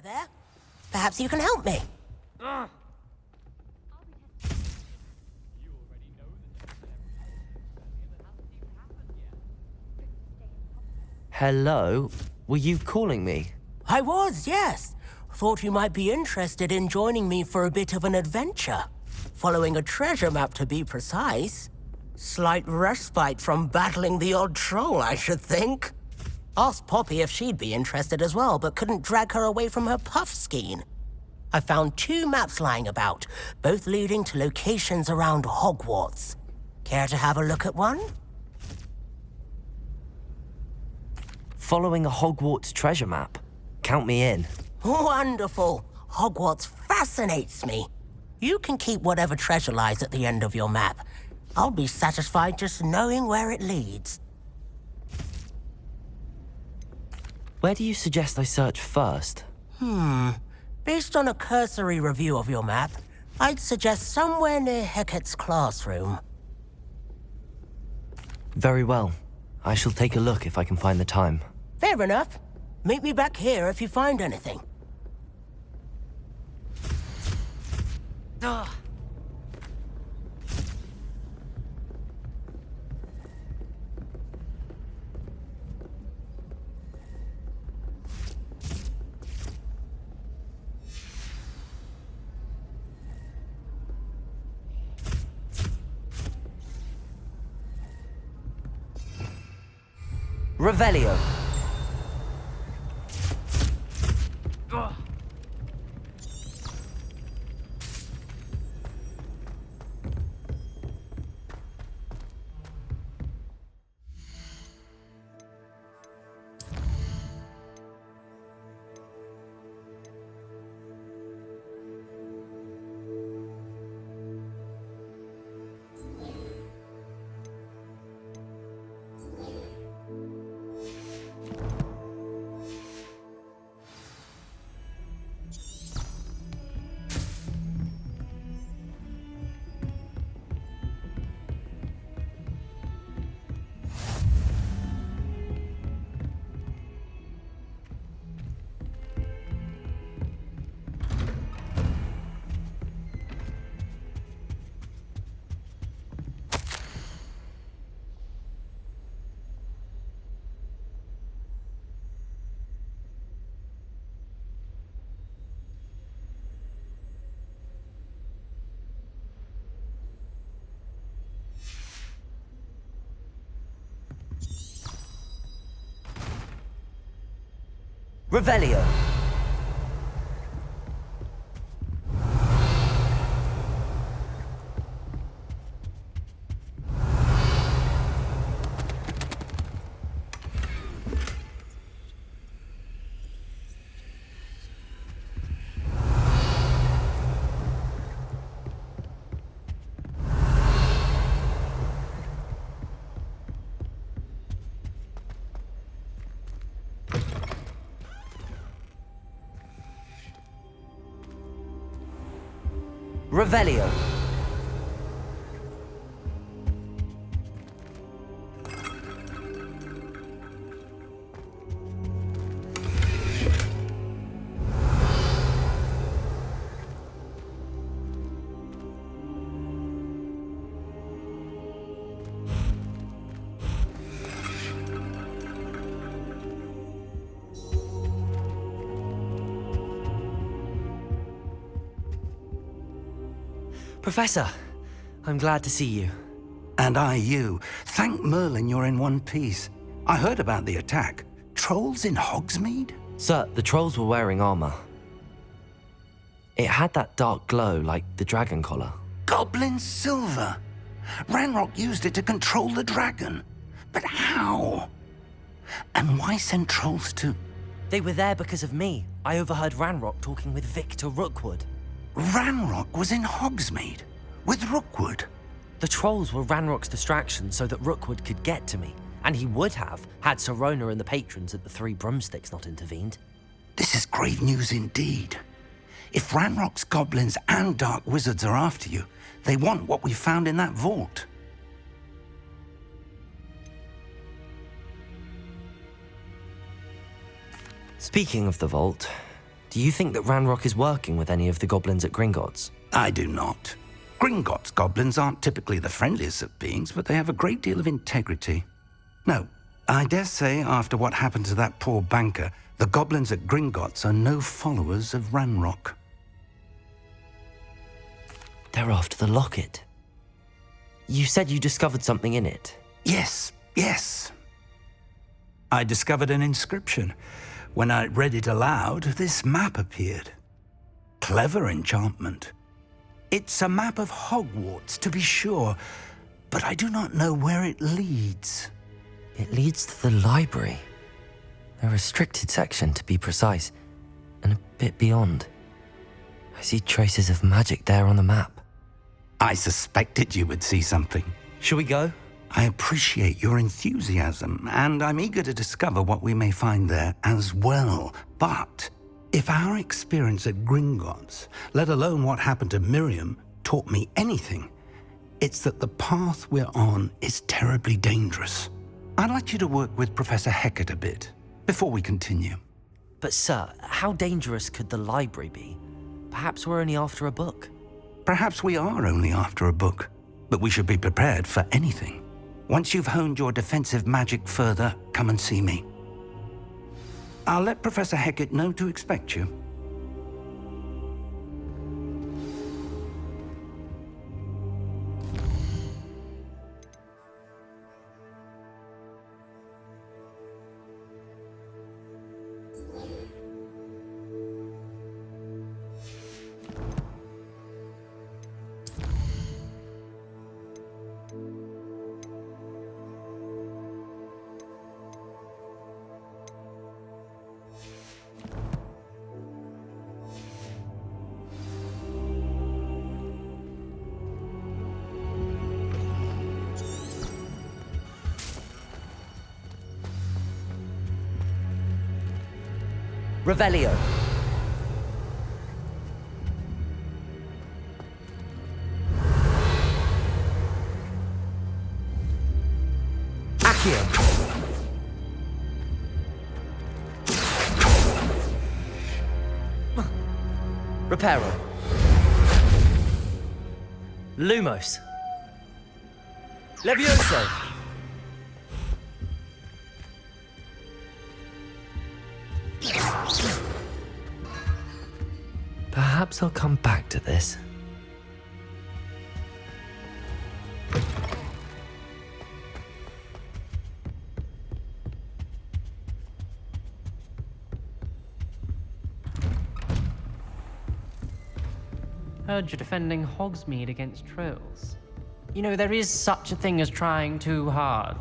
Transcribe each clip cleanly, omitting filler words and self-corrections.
Hello there. Perhaps you can help me. Hello? Were you calling me? I was, yes. Thought you might be interested in joining me for a bit of an adventure. Following a treasure map, to be precise. Slight respite from battling the odd troll, I should think. Asked Poppy if she'd be interested as well, but couldn't drag her away from her puff skein. I found 2 maps lying about, both leading to locations around Hogwarts. Care to have a look at one? Following a Hogwarts treasure map? Count me in. Wonderful. Hogwarts fascinates me. You can keep whatever treasure lies at the end of your map. I'll be satisfied just knowing where it leads. Where do you suggest I search first? Based on a cursory review of your map, I'd suggest somewhere near Hecat's classroom. Very well. I shall take a look if I can find the time. Fair enough. Meet me back here if you find anything. Revelio. Revelio. Revelio. Professor, I'm glad to see you. And I you. Thank Merlin you're in one piece. I heard about the attack. Trolls in Hogsmeade? Sir, the trolls were wearing armor. It had that dark glow like the dragon collar. Goblin silver. Ranrock used it to control the dragon. But how? And why send trolls to... They were there because of me. I overheard Ranrock talking with Victor Rookwood. Ranrock was in Hogsmeade with Rookwood. The trolls were Ranrock's distraction so that Rookwood could get to me, and he would have had Sirona and the patrons at the Three Broomsticks not intervened. This is grave news indeed. If Ranrock's goblins and dark wizards are after you, they want what we found in that vault. Speaking of the vault, Do you think that Ranrock is working with any of the goblins at Gringotts? I do not. Gringotts goblins aren't typically the friendliest of beings, but they have a great deal of integrity. No, I dare say after what happened to that poor banker, the goblins at Gringotts are no followers of Ranrock. They're after the locket. You said you discovered something in it. Yes. I discovered an inscription. When I read it aloud, this map appeared. Clever enchantment. It's a map of Hogwarts, to be sure, but I do not know where it leads. It leads to the library. A restricted section, to be precise, and a bit beyond. I see traces of magic there on the map. I suspected you would see something. Shall we go? I appreciate your enthusiasm, and I'm eager to discover what we may find there as well. But if our experience at Gringotts, let alone what happened to Miriam, taught me anything, it's that the path we're on is terribly dangerous. I'd like you to work with Professor Hecat a bit before we continue. But sir, how dangerous could the library be? Perhaps we're only after a book. Perhaps we are only after a book, but we should be prepared for anything. Once you've honed your defensive magic further, come and see me. I'll let Professor Hecat know to expect you. Revelio. Accio. Reparo. Lumos. Levioso. Perhaps I'll come back to this. Heard you're defending Hogsmeade against trolls. You know, there is such a thing as trying too hard.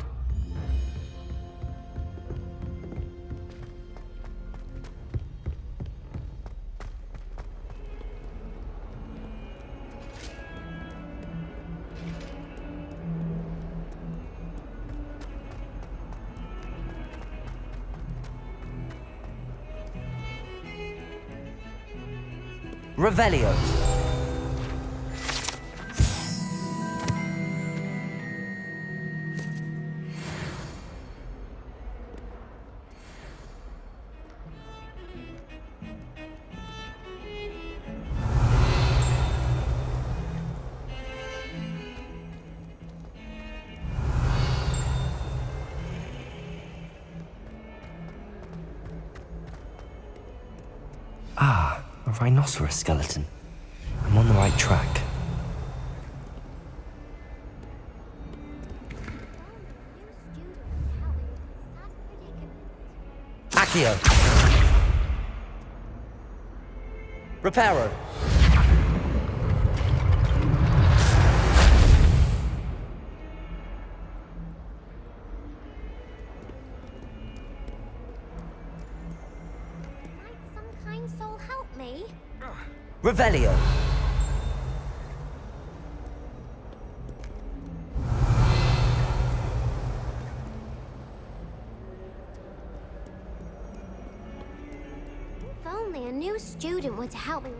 Revelio. Ah, a rhinoceros skeleton. I'm on the right track. Accio. Reparo. Revelio. If only a new student were to help me.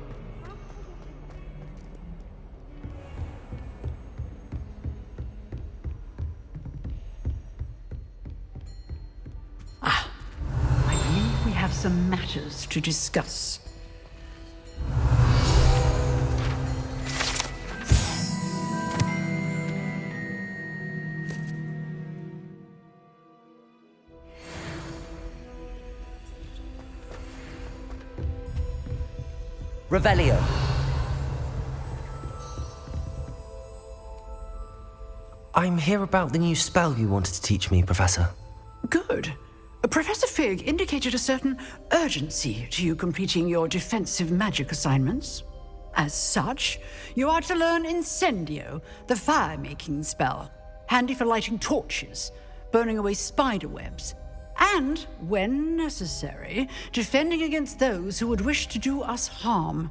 I believe we have some matters to discuss. Revelio. I'm here about the new spell you wanted to teach me, Professor. Good. Professor Fig indicated a certain urgency to you completing your defensive magic assignments. As such, you are to learn Incendio, the fire-making spell, handy for lighting torches, burning away spider webs, and, when necessary, defending against those who would wish to do us harm.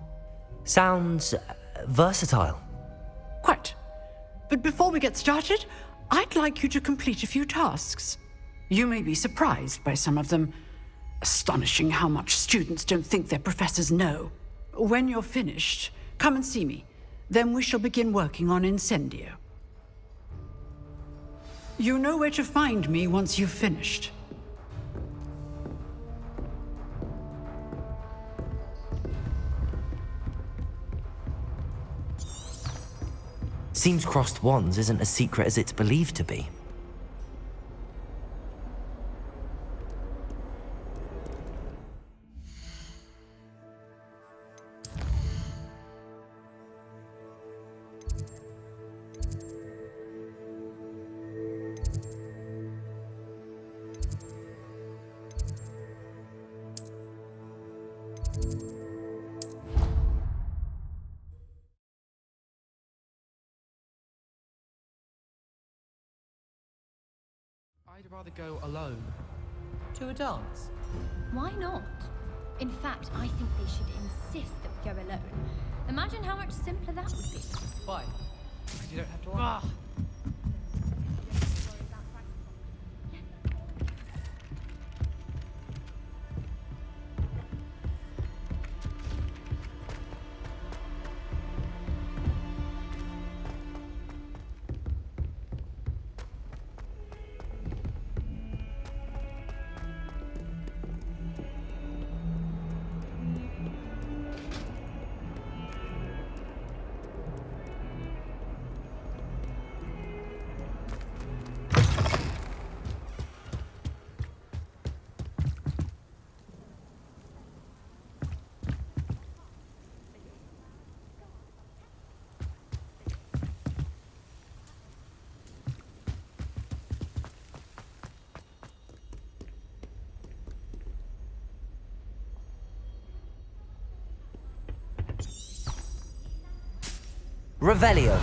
Sounds versatile. Quite. But before we get started, I'd like you to complete a few tasks. You may be surprised by some of them. Astonishing how much students don't think their professors know. When you're finished, come and see me. Then we shall begin working on Incendio. You know where to find me once you've finished. Seems crossed wands isn't as secret as it's believed to be. I'd rather go alone. To a dance? Why not? In fact, I think they should insist that we go alone. Imagine how much simpler that would be. Why? Because you don't have to laugh. Revelio.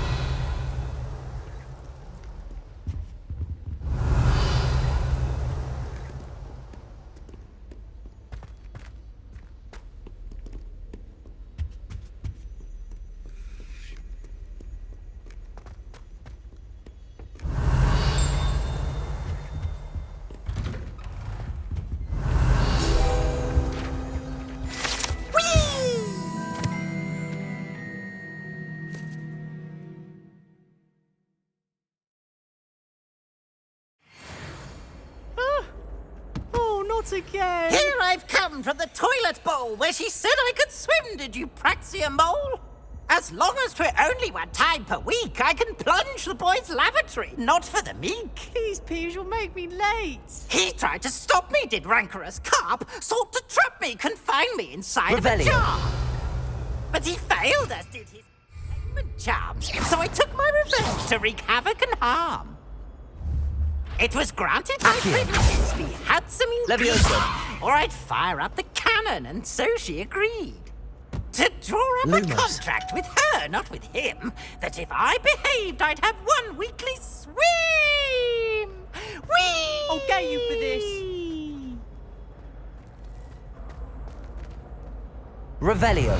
Again. Here I've come from the toilet bowl where she said I could swim, did you praxia mole? As long as 'twere only one time per week, I can plunge the boy's lavatory, not for the meek. These peeves will make me late. He tried to stop me, did rancorous carp, sought to trap me, confine me inside of a Revelio. jar. But he failed, as did his containment charms, so I took my revenge to wreak havoc and harm. It was granted my Accio. privileges be had some ingredients, Levioso. or I'd fire up the cannon, and so she agreed. To draw up Lumos. a contract with her, not with him, that if I behaved, I'd have one weekly swim! Whee! I'll get you for this. Revelio.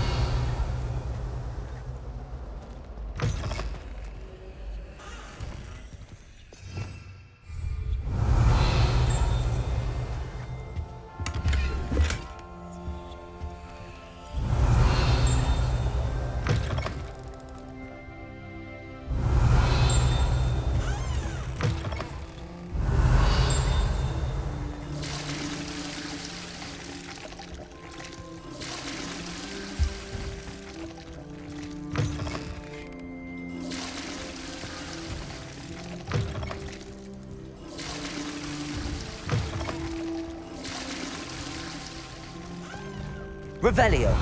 Revelio.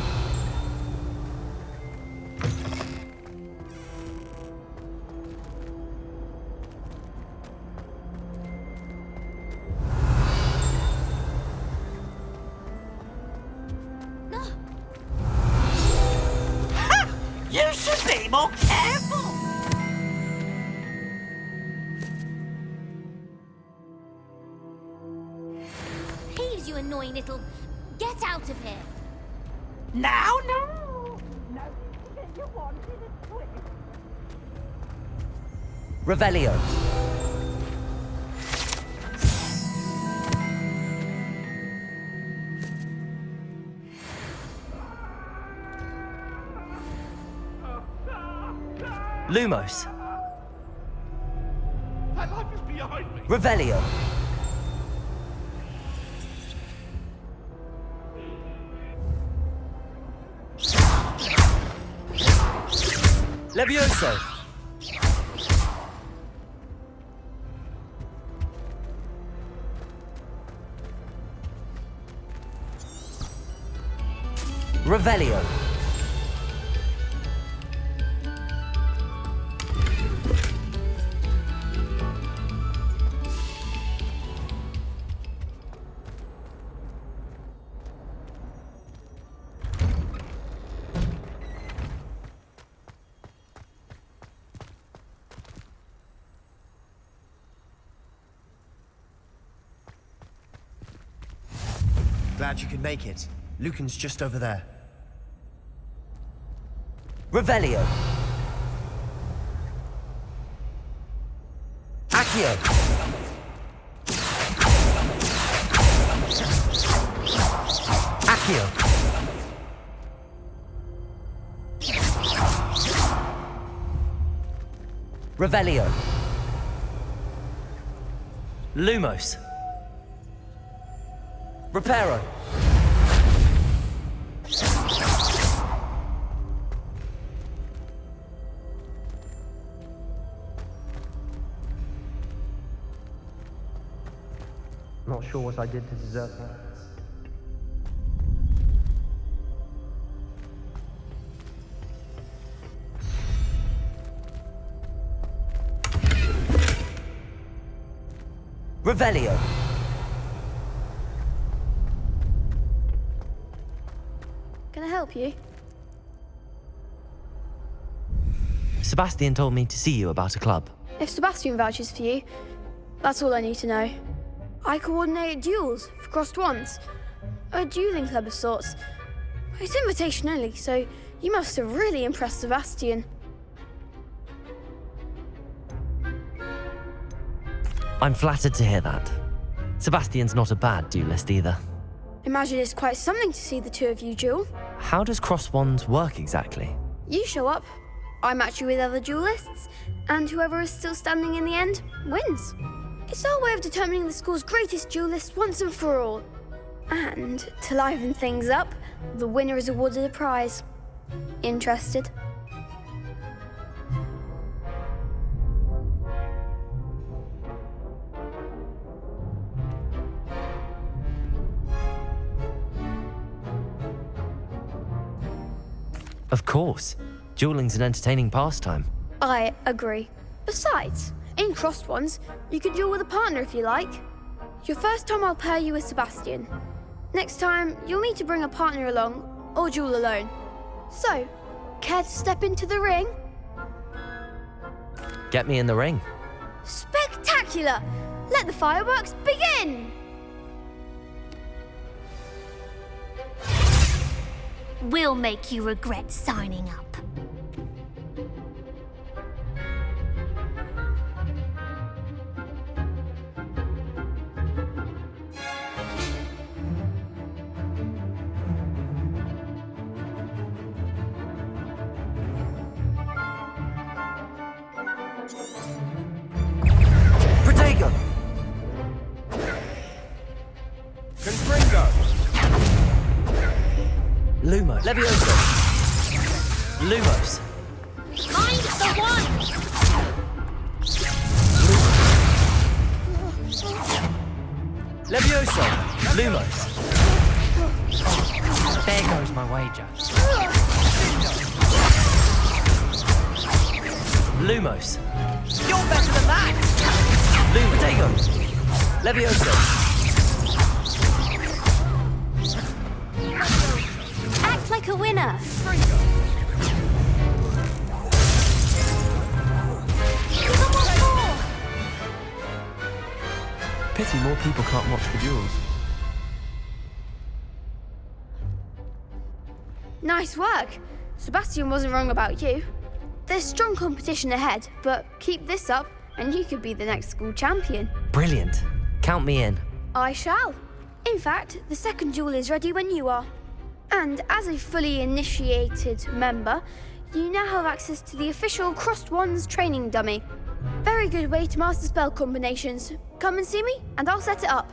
more careful! Peeves, you annoying little... Get out of here! Now, no! You wanted a twist. Revelio. Lumos. That life is behind me. Revelio. Levioso. Revelio. Glad you could make it. Lucan's just over there. Revelio. Accio. Accio. Revelio. Lumos. Reparo. Not sure what I did to deserve that. Revelio. Can I help you? Sebastian told me to see you about a club. If Sebastian vouches for you, that's all I need to know. I coordinate duels for crossed wands. A dueling club of sorts. It's invitation only, so you must have really impressed Sebastian. I'm flattered to hear that. Sebastian's not a bad duelist either. Imagine it's quite something to see the two of you duel. How does cross wands work exactly? You show up, I match you with other duelists, and whoever is still standing in the end wins. It's our way of determining the school's greatest duelist once and for all. And to liven things up, the winner is awarded a prize. Interested? Of course. Dueling's an entertaining pastime. I agree. Besides, in crossed ones, you can duel with a partner if you like. Your first time I'll pair you with Sebastian. Next time, you'll need to bring a partner along, or duel alone. So, care to step into the ring? Get me in the ring. Spectacular! Let the fireworks begin! We'll make you regret signing up. Protego! Confringo! Lumos. Levioso. Lumos. Mind the one! Levioso. Lumos. There goes my wager. Lumos. You're better than that! Protego. Levioso. Act like a winner. Pity more people can't watch the duels. Nice work. Sebastian wasn't wrong about you. There's strong competition ahead, but keep this up and you could be the next school champion. Brilliant. Count me in. I shall. In fact, the second duel is ready when you are. And as a fully initiated member, you now have access to the official Crossed Wands training dummy. Very good way to master spell combinations. Come and see me, and I'll set it up.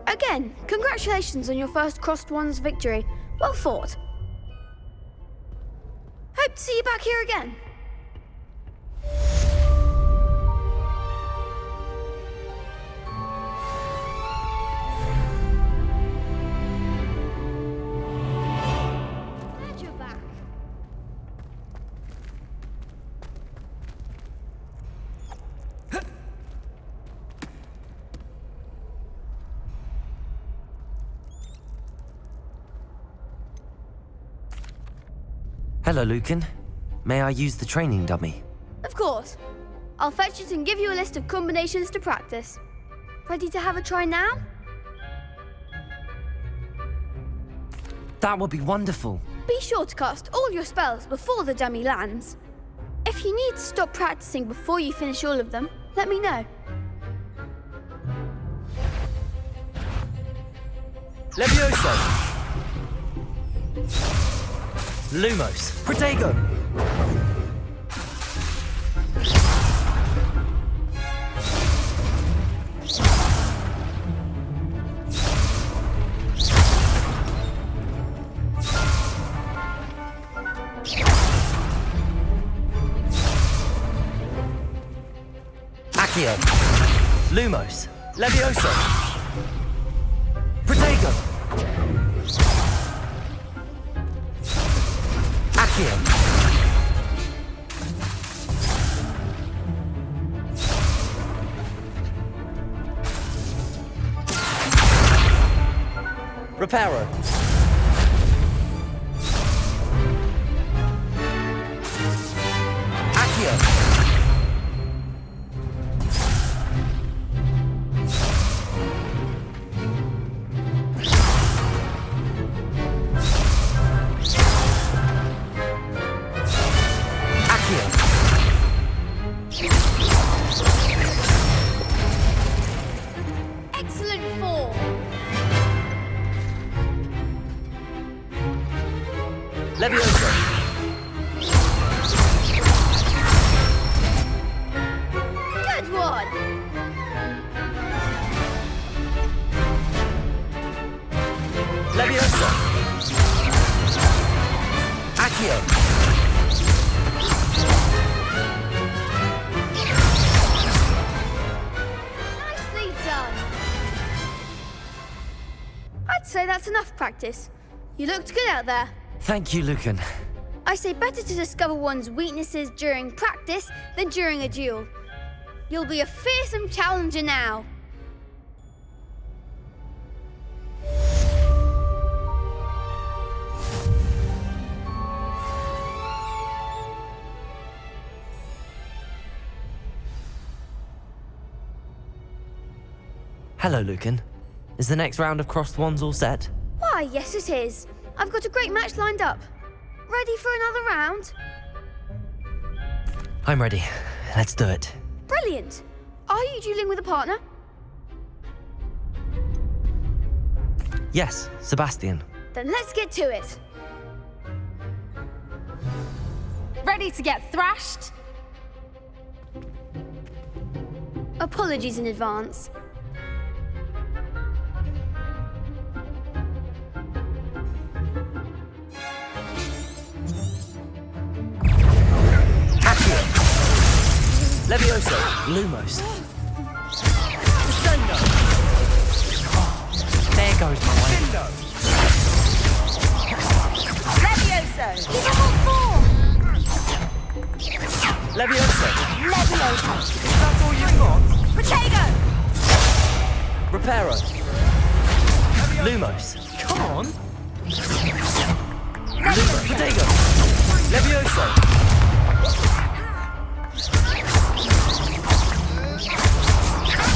Again, congratulations on your first Crossed Wands victory. Well fought. Hope to see you back here again. Glad you're back. Hello, Lucan. May I use the training dummy? Of course. I'll fetch it and give you a list of combinations to practice. Ready to have a try now? That would be wonderful. Be sure to cast all your spells before the dummy lands. If you need to stop practicing before you finish all of them, let me know. Levioso! Lumos! Protego! Accio! Lumos! Levioso! Protego! Accio! Reparo! Accio! Excellent form. Levioso! Good one. Levioso! Accio! Nicely done. I'd say that's enough practice. You looked good out there. Thank you, Lucan. I say better to discover one's weaknesses during practice than during a duel. You'll be a fearsome challenger now. Hello, Lucan. Is the next round of Crossed Wands all set? Why, yes it is. I've got a great match lined up. Ready for another round? I'm ready. Let's do it. Brilliant. Are you dueling with a partner? Yes, Sebastian. Then let's get to it. Ready to get thrashed? Apologies in advance. Levioso! Lumos! Descendo! There goes my way. Levioso! He's a whole form! Levioso! Levioso! Is that all you've got? Protego! Reparo! Lumos! Come on! Lumos! Protego! Levioso!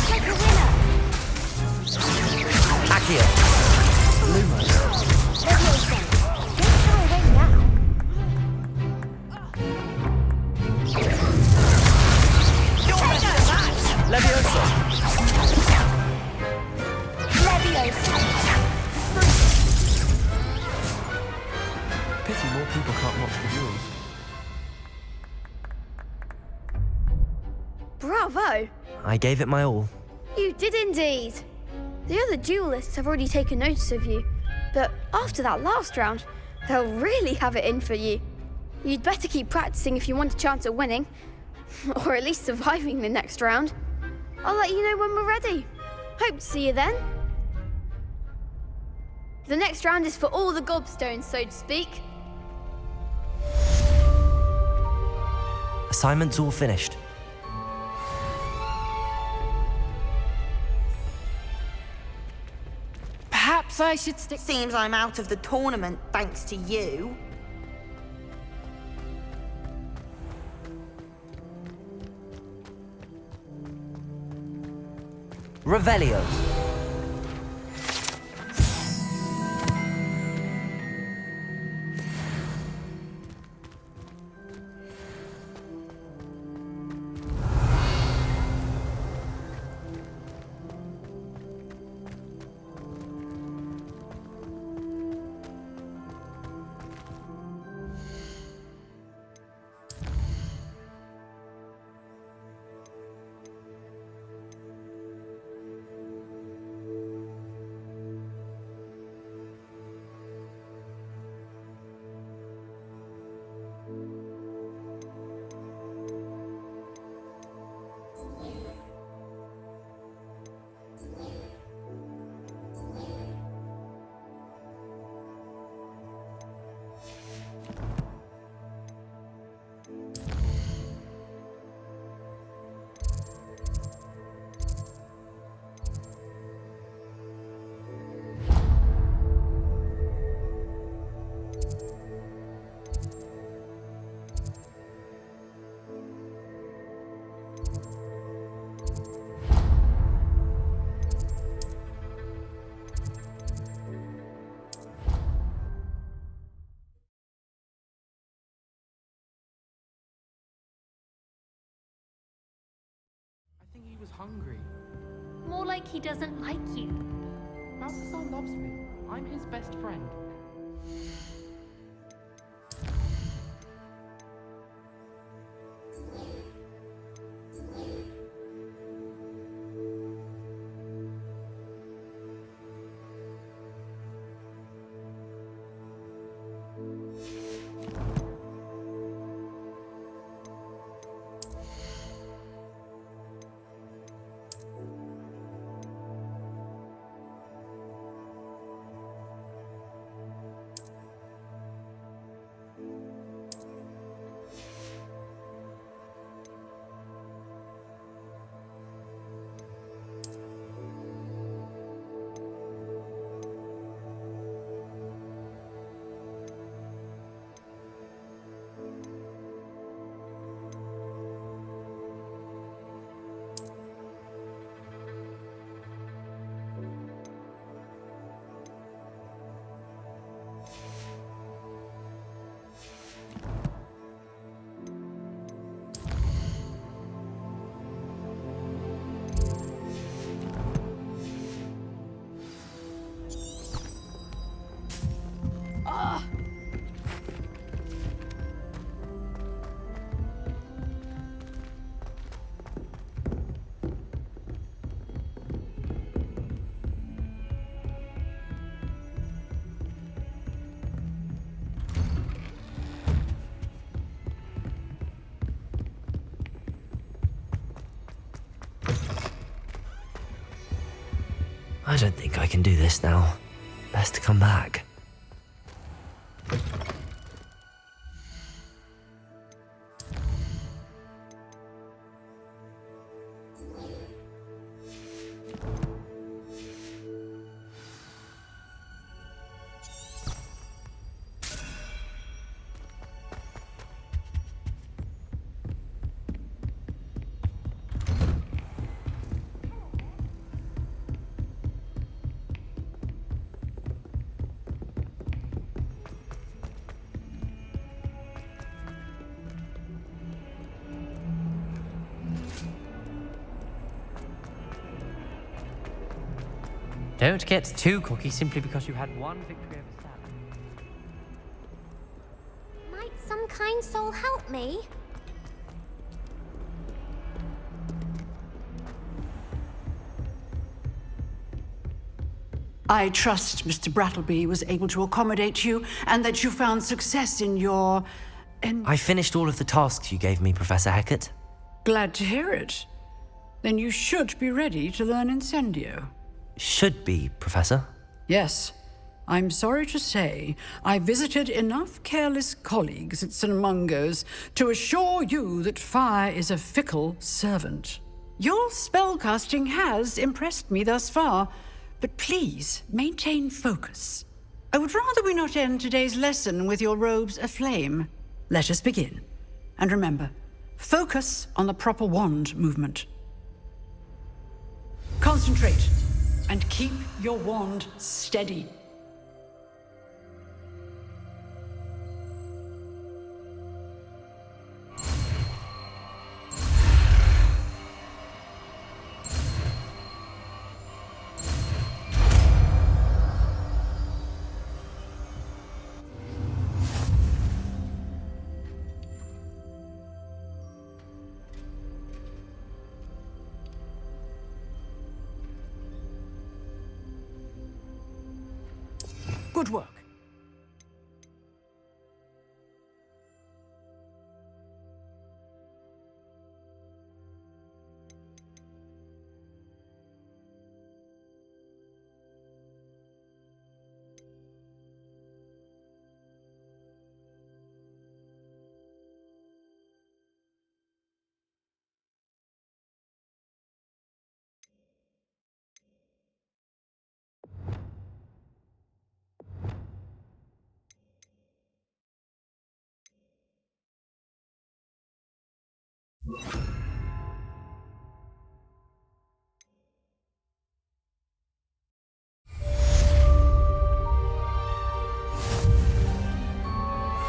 Take the winner! Pity more people can't watch the duels. Bravo! I gave it my all. You did indeed. The other duelists have already taken notice of you, but after that last round, they'll really have it in for you. You'd better keep practicing if you want a chance at winning, or at least surviving the next round. I'll let you know when we're ready. Hope to see you then. The next round is for all the gobstones, so to speak. Assignment's all finished. Perhaps I should stick. Seems I'm out of the tournament thanks to you. Revelio. I think he was hungry. More like he doesn't like you. Balthazar loves me. I'm his best friend. I don't think I can do this now. Best to come back. Don't get too cocky simply because you had one victory over Sally. Might some kind soul help me? I trust Mr. Brattleby was able to accommodate you and that you found success in your... I finished all of the tasks you gave me, Professor Hecat. Glad to hear it. Then you should be ready to learn Incendio. Should be, Professor. Yes. I'm sorry to say, I visited enough careless colleagues at St. Mungo's to assure you that fire is a fickle servant. Your spellcasting has impressed me thus far, but please maintain focus. I would rather we not end today's lesson with your robes aflame. Let us begin. And remember, focus on the proper wand movement. Concentrate, and keep your wand steady. Good work.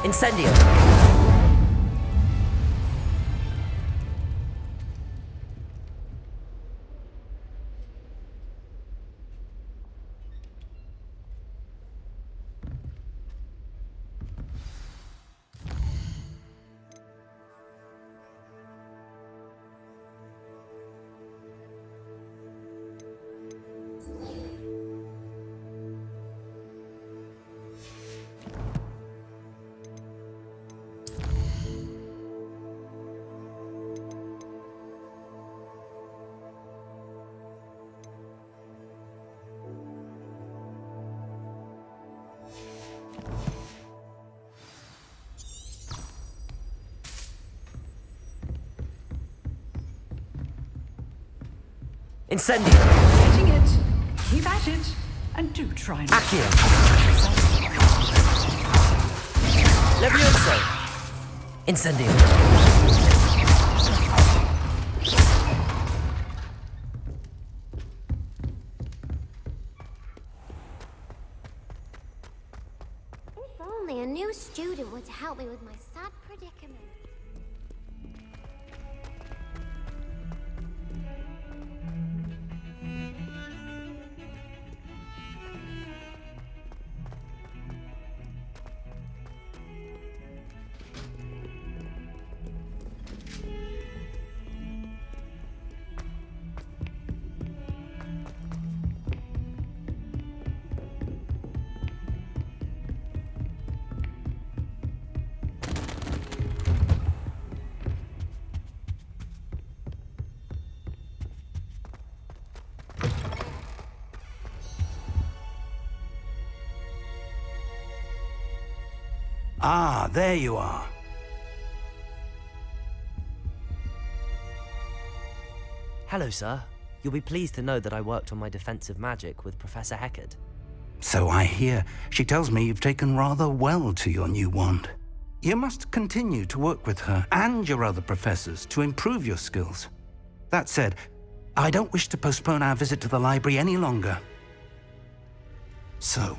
Incendio! Incendio! Getting it. Keep at it. And do try and... Accio! Levioso! Incendio! If only a new student were to help me with my sad predicament. Ah, there you are. Hello, sir. You'll be pleased to know that I worked on my defensive magic with Professor Hecat. So I hear. She tells me you've taken rather well to your new wand. You must continue to work with her and your other professors to improve your skills. That said, I don't wish to postpone our visit to the library any longer. So,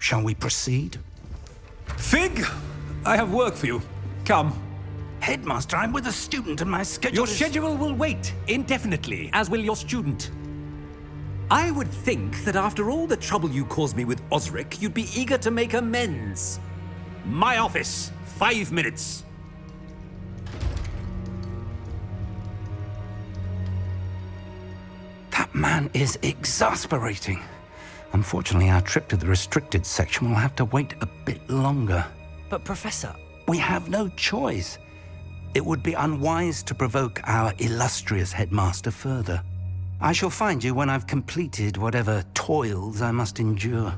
shall we proceed? Fig, I have work for you. Come. Headmaster, I'm with a student and my schedule Your schedule will wait indefinitely, as will your student. I would think that after all the trouble you caused me with Osric, you'd be eager to make amends. My office, 5 minutes. That man is exasperating. Unfortunately, our trip to the restricted section will have to wait a bit longer. But Professor... We have no choice. It would be unwise to provoke our illustrious headmaster further. I shall find you when I've completed whatever toils I must endure.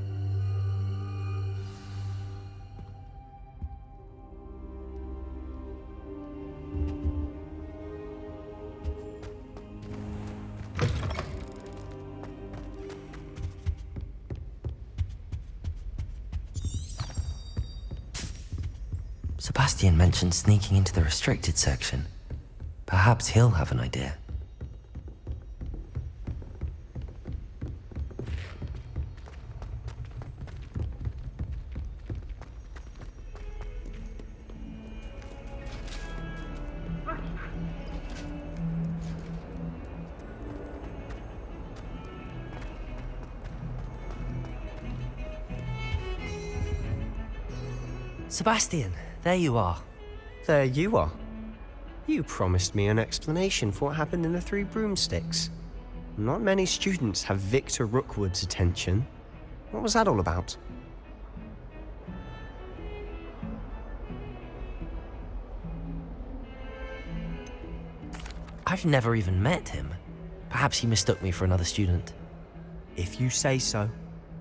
Sebastian mentioned sneaking into the restricted section. Perhaps he'll have an idea. Sebastian, there you are. There you are. You promised me an explanation for what happened in the Three Broomsticks. Not many students have Victor Rookwood's attention. What was that all about? I've never even met him. Perhaps he mistook me for another student. If you say so.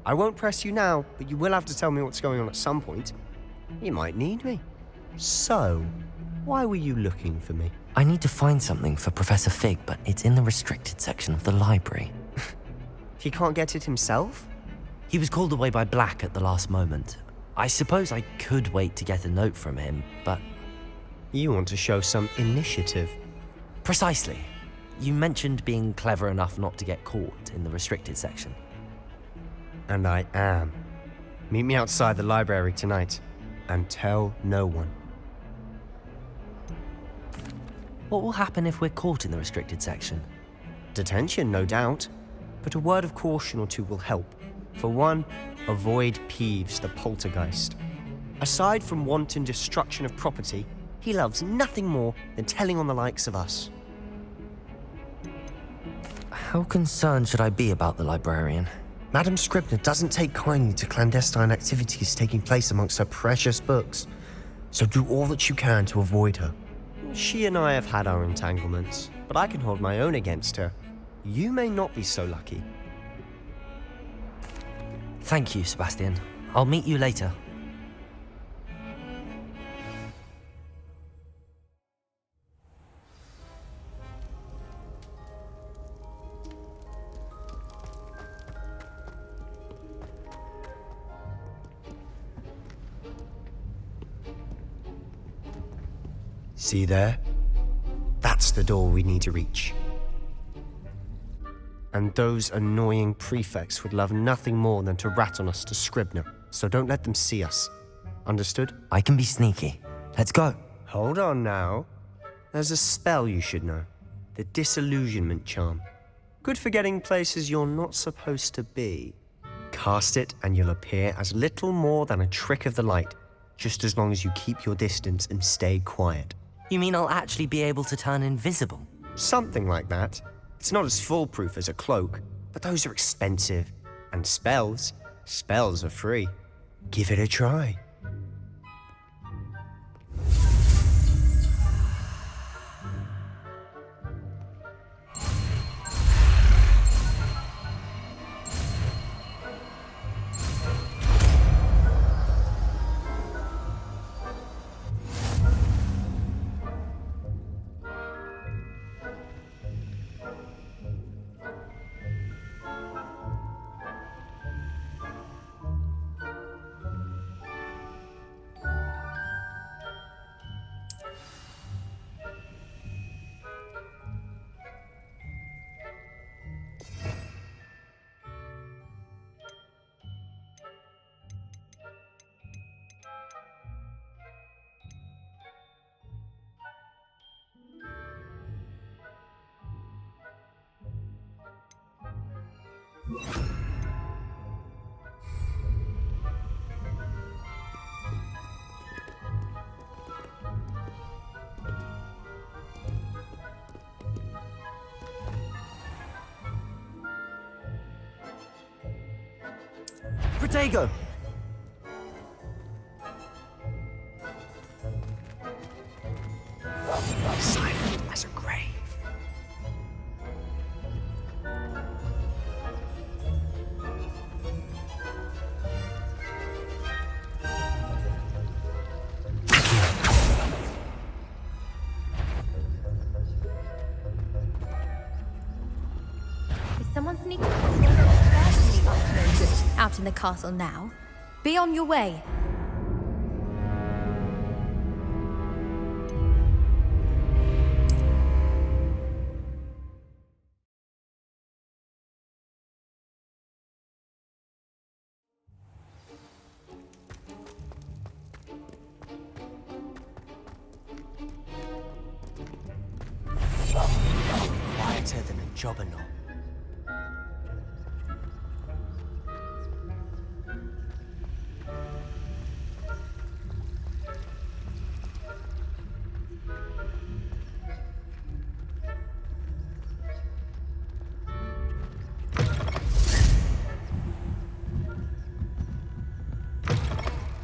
I won't press you now, but you will have to tell me what's going on at some point. You might need me. So, why were you looking for me? I need to find something for Professor Fig, but it's in the restricted section of the library. He can't get it himself? He was called away by Black at the last moment. I suppose I could wait to get a note from him, but... You want to show some initiative. Precisely. You mentioned being clever enough not to get caught in the restricted section. And I am. Meet me outside the library tonight, and tell no one. What will happen if we're caught in the restricted section? Detention, no doubt. But a word of caution or two will help. For one, avoid Peeves, the poltergeist. Aside from wanton destruction of property, he loves nothing more than telling on the likes of us. How concerned should I be about the librarian? Madam Scribner doesn't take kindly to clandestine activities taking place amongst her precious books, so do all that you can to avoid her. She and I have had our entanglements, but I can hold my own against her. You may not be so lucky. Thank you, Sebastian. I'll meet you later. See there? That's the door we need to reach. And those annoying prefects would love nothing more than to rat on us to Scribner, so don't let them see us. Understood? I can be sneaky. Let's go. Hold on now. There's a spell you should know. The Disillusionment Charm. Good for getting places you're not supposed to be. Cast it and you'll appear as little more than a trick of the light, just as long as you keep your distance and stay quiet. You mean I'll actually be able to turn invisible? Something like that. It's not as foolproof as a cloak, but those are expensive. And spells are free. Give it a try. Protego! Silent as a grave. Is someone sneaking certainly up to no good out in the castle now? Be on your way. Quieter than a jobberknoll.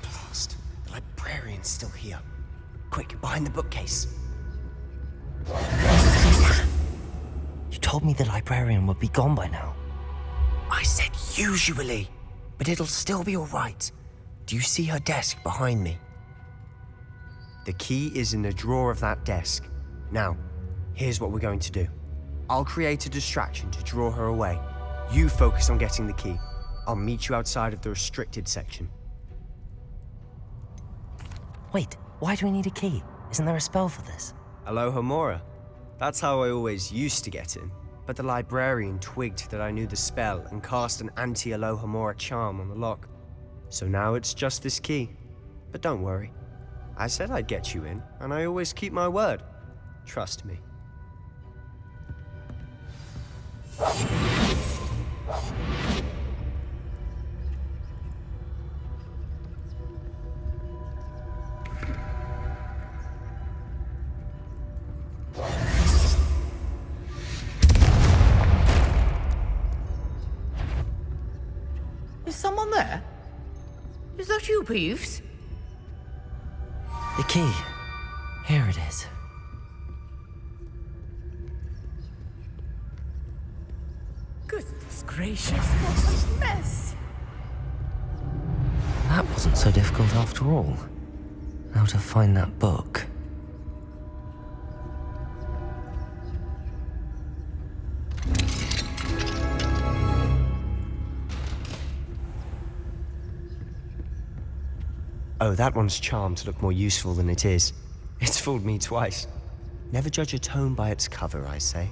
Blast. The librarian's still here. Quick, behind the bookcase. You told me the librarian would be gone by now. I said usually, but it'll still be all right. Do you see her desk behind me? The key is in the drawer of that desk. Now, here's what we're going to do. I'll create a distraction to draw her away. You focus on getting the key. I'll meet you outside of the restricted section. Wait, why do we need a key? Isn't there a spell for this? Alohomora. That's how I always used to get in. But the librarian twigged that I knew the spell and cast an anti-Alohomora charm on the lock. So now it's just this key. But don't worry. I said I'd get you in, and I always keep my word. Trust me. Is someone there? Is that you, Peeves? The key. Here it is. Goodness gracious, what a mess! That wasn't so difficult after all. How to find that book. Oh, that one's charmed to look more useful than it is. It's fooled me twice. Never judge a tome by its cover, I say.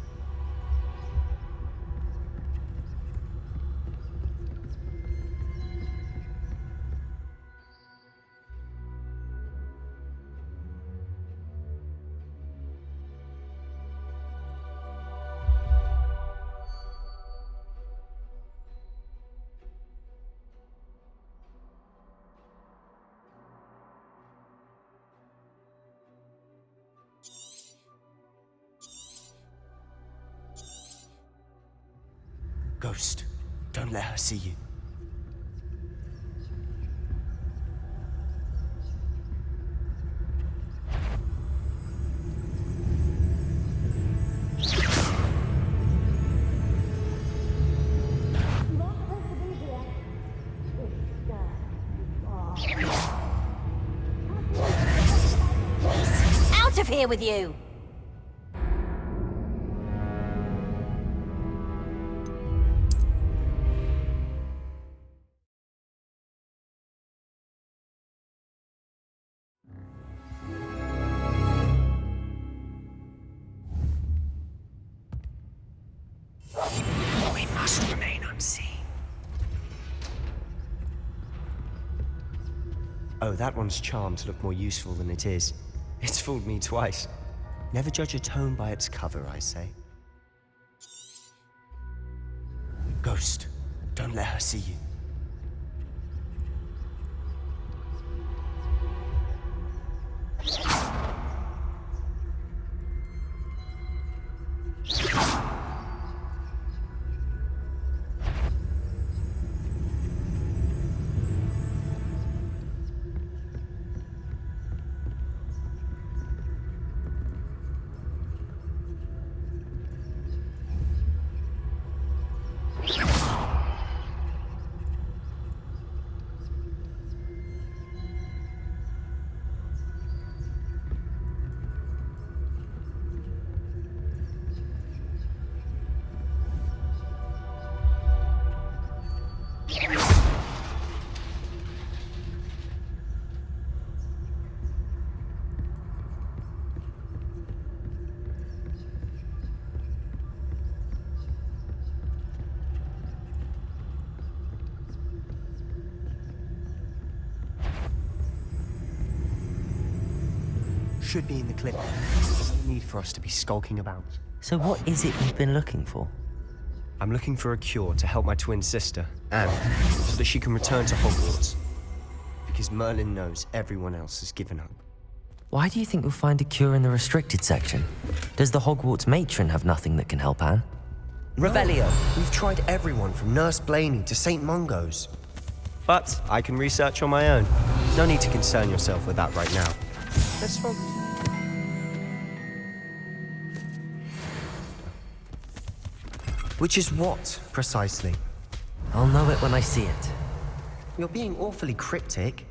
Ghost, don't let her see you. Out of here with you! We must remain unseen. Oh, that one's charmed to look more useful than it is. It's fooled me twice. Never judge a tome by its cover, I say. Ghost, Don't let her see you. Should be in the clip. There's no need for us to be skulking about. So what is it you've been looking for? I'm looking for a cure to help my twin sister, Anne, so that she can return to Hogwarts. Because Merlin knows everyone else has given up. Why do you think you'll find a cure in the restricted section? Does the Hogwarts matron have nothing that can help Anne? Revelio! We've tried everyone from Nurse Blaney to St. Mungo's. But I can research on my own. No need to concern yourself with that right now. Let's focus. Which is what, precisely? I'll know it when I see it. You're being awfully cryptic.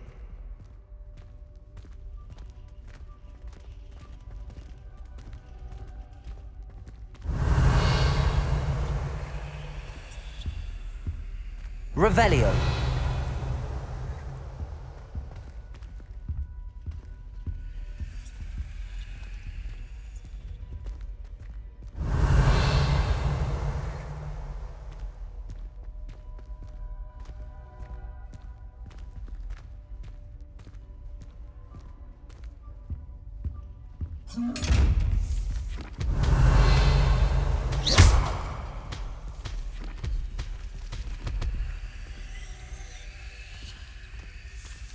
Revelio.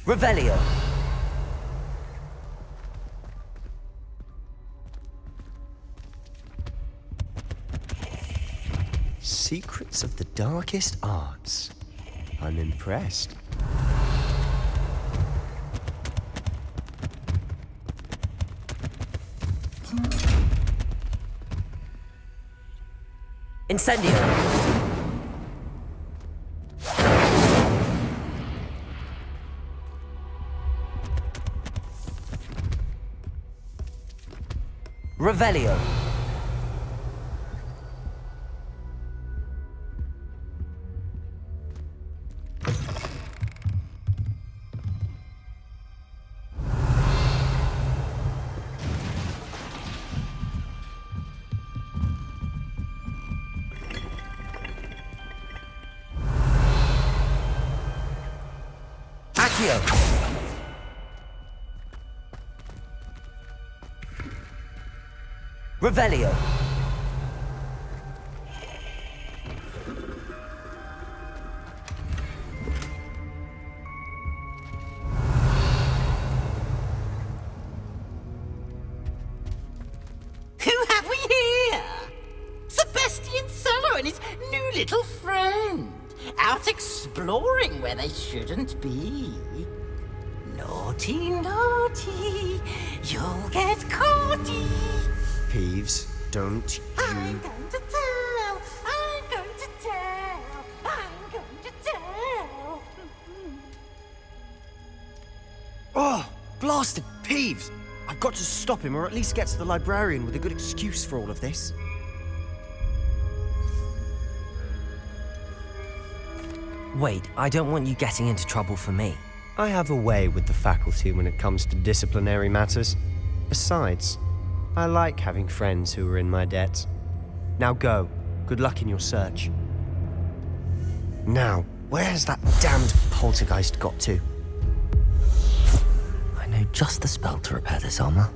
Revelio. Secrets of the darkest arts. I'm impressed. Incendio. Revelio. Accio. Revelio. Who have we here? Sebastian Cello and his new little friend. Out exploring where they shouldn't be. Naughty, naughty, you'll get caughty. Peeves, don't you... I'm going to tell, I'm going to tell, I'm going to tell. Oh, blasted Peeves! I've got to stop him, or at least get to the librarian with a good excuse for all of this. Wait, I don't want you getting into trouble for me. I have a way with the faculty when it comes to disciplinary matters. Besides, I like having friends who are in my debt. Now go. Good luck in your search. Now, where has that damned poltergeist got to? I know just the spell to repair this armor.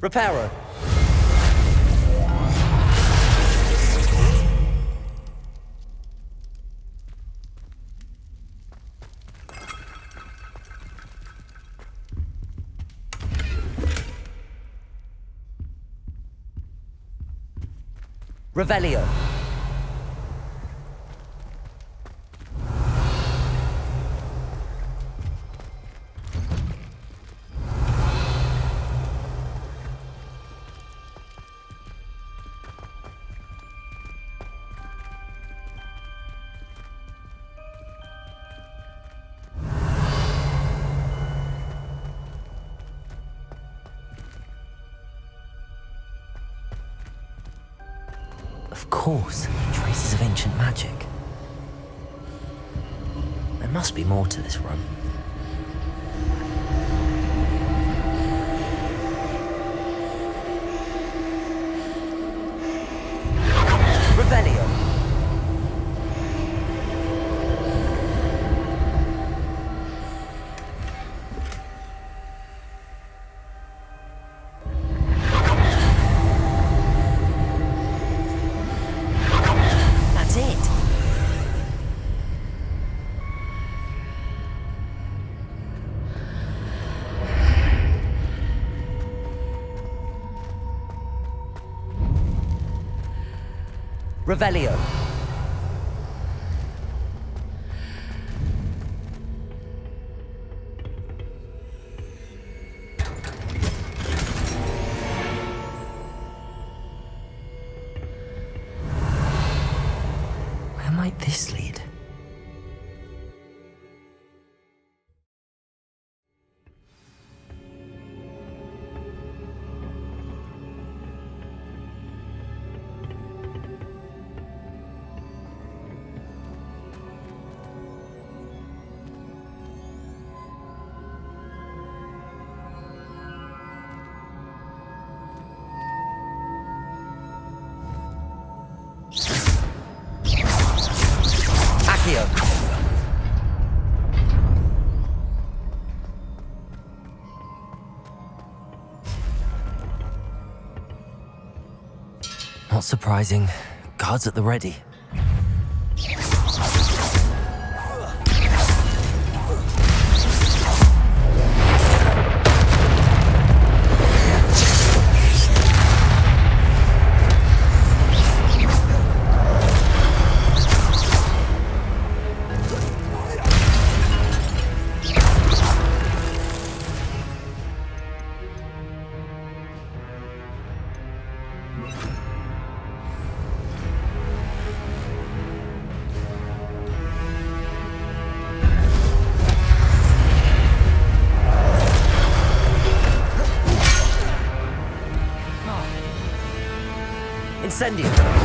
Reparo. Revelio. Of course, traces of ancient magic. There must be more to this room. Revelio. That's it. Revelio. Where might this lead? Accio. Not surprising. Guards at the ready. Incendio.